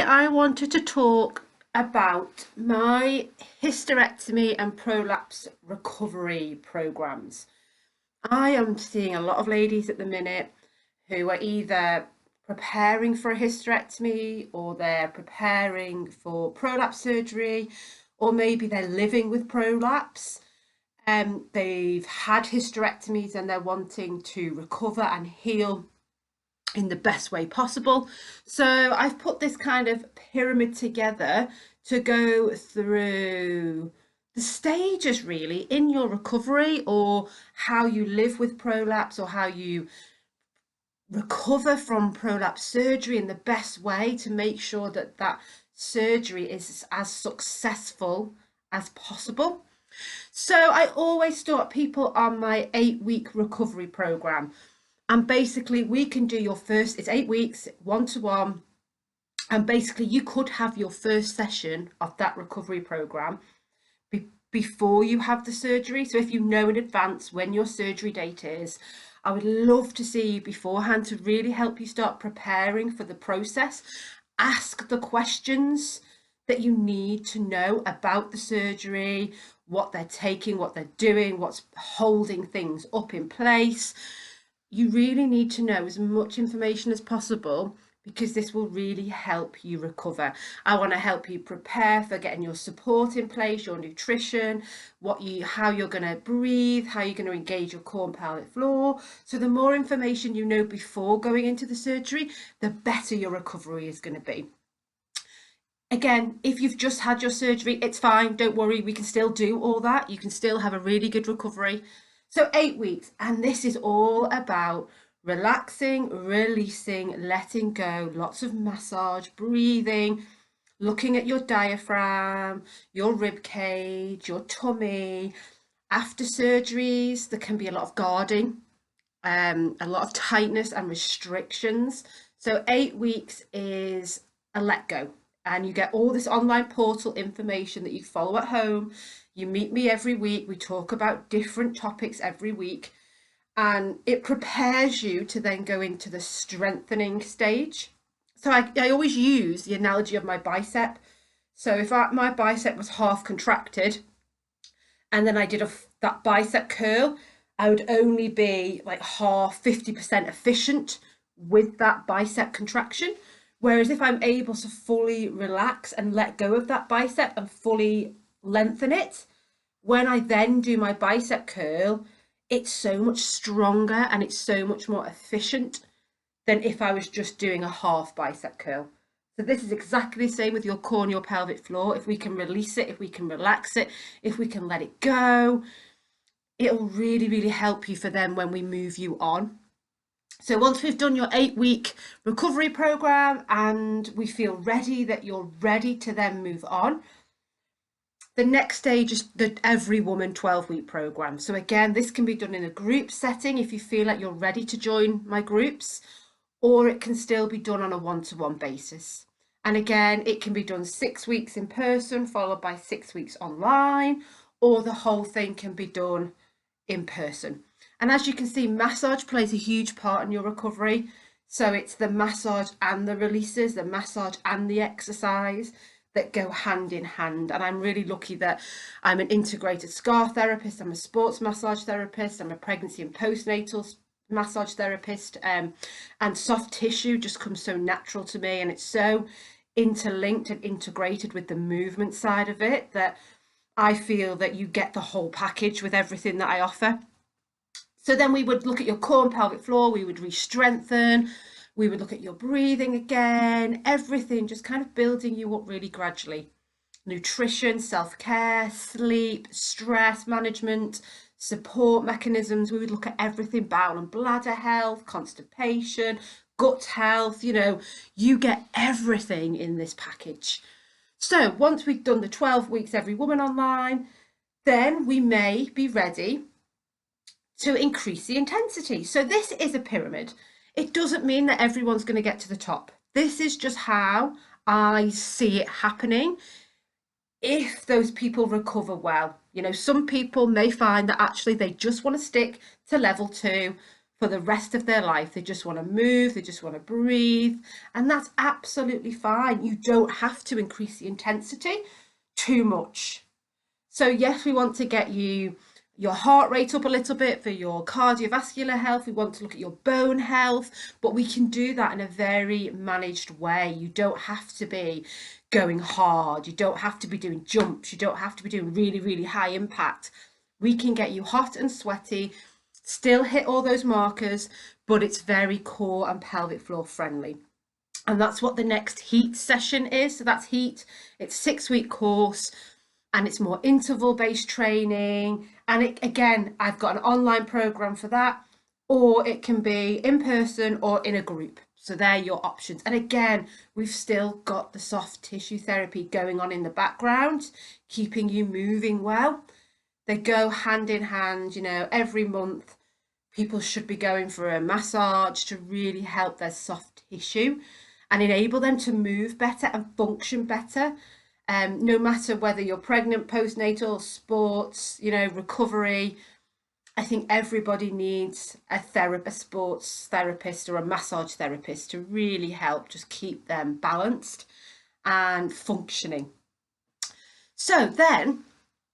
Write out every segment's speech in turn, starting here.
I wanted to talk about my hysterectomy and prolapse recovery programs. I am seeing a lot of ladies at the minute who are either preparing for a hysterectomy or they're preparing for prolapse surgery, or maybe they're living with prolapse. They've had hysterectomies and they're wanting to recover and heal in the best way possible. So I've put this kind of pyramid together to go through the stages really in your recovery, or how you live with prolapse, or how you recover from prolapse surgery in the best way to make sure that that surgery is as successful as possible. So I always start people on my 8-week recovery program. And basically, we can do your first, it's 8 weeks, 1-to-1. And basically, you could have your first session of that recovery program before you have the surgery. So if you know in advance when your surgery date is, I would love to see you beforehand to really help you start preparing for the process. Ask the questions that you need to know about the surgery, what they're taking, what they're doing, what's holding things up in place. You really need to know as much information as possible, because this will really help you recover. I want to help you prepare for getting your support in place, your nutrition, how you're going to breathe, how you're going to engage your core and pelvic floor. So the more information you know before going into the surgery, the better your recovery is going to be. Again, if you've just had your surgery, it's fine. Don't worry. We can still do all that. You can still have a really good recovery. So 8 weeks, and this is all about relaxing, releasing, letting go, lots of massage, breathing, looking at your diaphragm, your rib cage, your tummy. After surgeries, there can be a lot of guarding, a lot of tightness and restrictions. So 8 weeks is a let go, and you get all this online portal information that you follow at home. You meet me every week. We talk about different topics every week, and it prepares you to then go into the strengthening stage. So I always use the analogy of my bicep. So if my bicep was half contracted and then I did that bicep curl, I would only be like half, 50% efficient with that bicep contraction. Whereas if I'm able to fully relax and let go of that bicep and fully lengthen it, when I then do my bicep curl, it's so much stronger and it's so much more efficient than if I was just doing a half bicep curl. So this is exactly the same with your core and your pelvic floor. If we can release it, if we can relax it, if we can let it go, it'll really, really help you for them when we move you on. So once we've done your 8-week recovery program and we feel ready that you're ready to then move on, the next stage is the Every Woman 12-week program. So again, this can be done in a group setting if you feel like you're ready to join my groups, or it can still be done on a one-to-one basis. And again, it can be done 6 weeks in person, followed by 6 weeks online, or the whole thing can be done in person. And as you can see, massage plays a huge part in your recovery. So it's the massage and the releases, the massage and the exercise that go hand in hand. And I'm really lucky that I'm an integrated scar therapist, I'm a sports massage therapist, I'm a pregnancy and postnatal massage therapist, and soft tissue just comes so natural to me, and it's so interlinked and integrated with the movement side of it that I feel that you get the whole package with everything that I offer. So then we would look at your core and pelvic floor, we would re-strengthen, we would look at your breathing again, everything just kind of building you up really gradually. Nutrition, self-care, sleep, stress management, support mechanisms. We would look at everything, bowel and bladder health, constipation, gut health. You get everything in this package. So once we've done the 12 weeks Every Woman online, then we may be ready to increase the intensity. So this is a pyramid. It doesn't mean that everyone's going to get to the top. This is just how I see it happening if those people recover well. Some people may find that actually they just want to stick to level 2 for the rest of their life. They just want to move, they just want to breathe, and that's absolutely fine. You don't have to increase the intensity too much. So yes, we want to get your heart rate up a little bit for your cardiovascular health. We want to look at your bone health, but we can do that in a very managed way. You don't have to be going hard. You don't have to be doing jumps. You don't have to be doing really, really high impact. We can get you hot and sweaty, still hit all those markers, but it's very core and pelvic floor friendly. And that's what the next heat session is. So that's heat. It's a 6-week course, and it's more interval based training. And again, I've got an online program for that, or it can be in person or in a group. So they're your options. And again, we've still got the soft tissue therapy going on in the background, keeping you moving well. They go hand in hand. Every month people should be going for a massage to really help their soft tissue and enable them to move better and function better. No matter whether you're pregnant, postnatal, sports, recovery, I think everybody needs a sports therapist or a massage therapist to really help just keep them balanced and functioning. So then,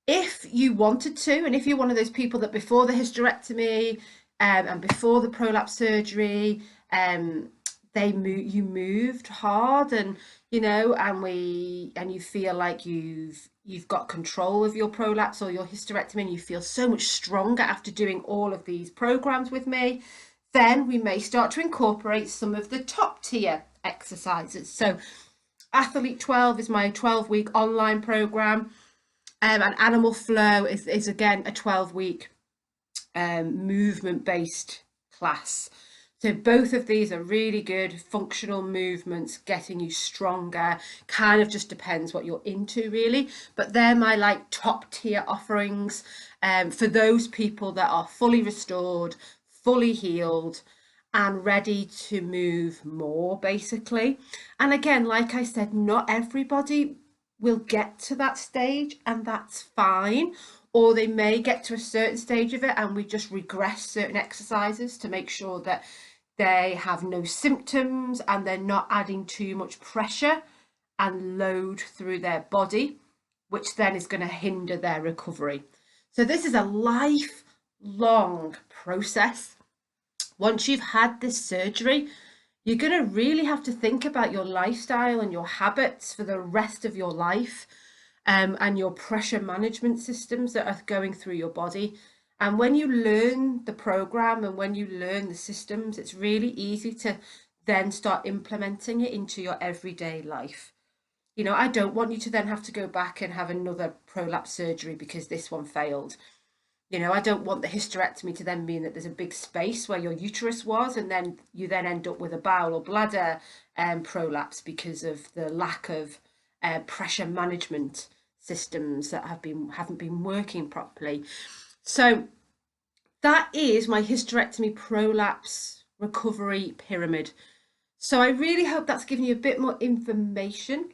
if you wanted to, and if you're one of those people that before the hysterectomy and before the prolapse surgery, you moved hard, and you feel like you've got control of your prolapse or your hysterectomy, and you feel so much stronger after doing all of these programs with me, then we may start to incorporate some of the top tier exercises. So Athlete 12 is my 12-week online program, and Animal Flow is again a 12-week movement based class. So both of these are really good functional movements, getting you stronger. Kind of just depends what you're into, really. But they're my top tier offerings for those people that are fully restored, fully healed, and ready to move more, basically. And again, like I said, not everybody will get to that stage, and that's fine. Or they may get to a certain stage of it and we just regress certain exercises to make sure that they have no symptoms and they're not adding too much pressure and load through their body, which then is going to hinder their recovery. So this is a lifelong process. Once you've had this surgery, you're going to really have to think about your lifestyle and your habits for the rest of your life, and your pressure management systems that are going through your body. And when you learn the program and when you learn the systems, it's really easy to then start implementing it into your everyday life. I don't want you to then have to go back and have another prolapse surgery because this one failed. I don't want the hysterectomy to then mean that there's a big space where your uterus was, and then you then end up with a bowel or bladder prolapse because of the lack of pressure management systems that haven't been working properly. So that is my hysterectomy prolapse recovery pyramid. So I really hope that's given you a bit more information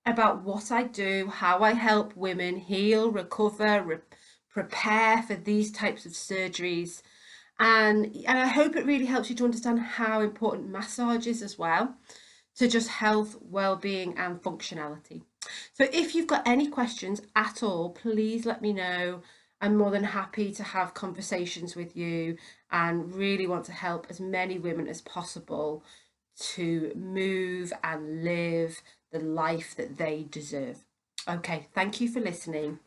about what I do, how I help women heal, recover, prepare for these types of surgeries. And I hope it really helps you to understand how important massage is as well to just health, well-being and functionality. So if you've got any questions at all, please let me know. I'm more than happy to have conversations with you and really want to help as many women as possible to move and live the life that they deserve. Okay, thank you for listening.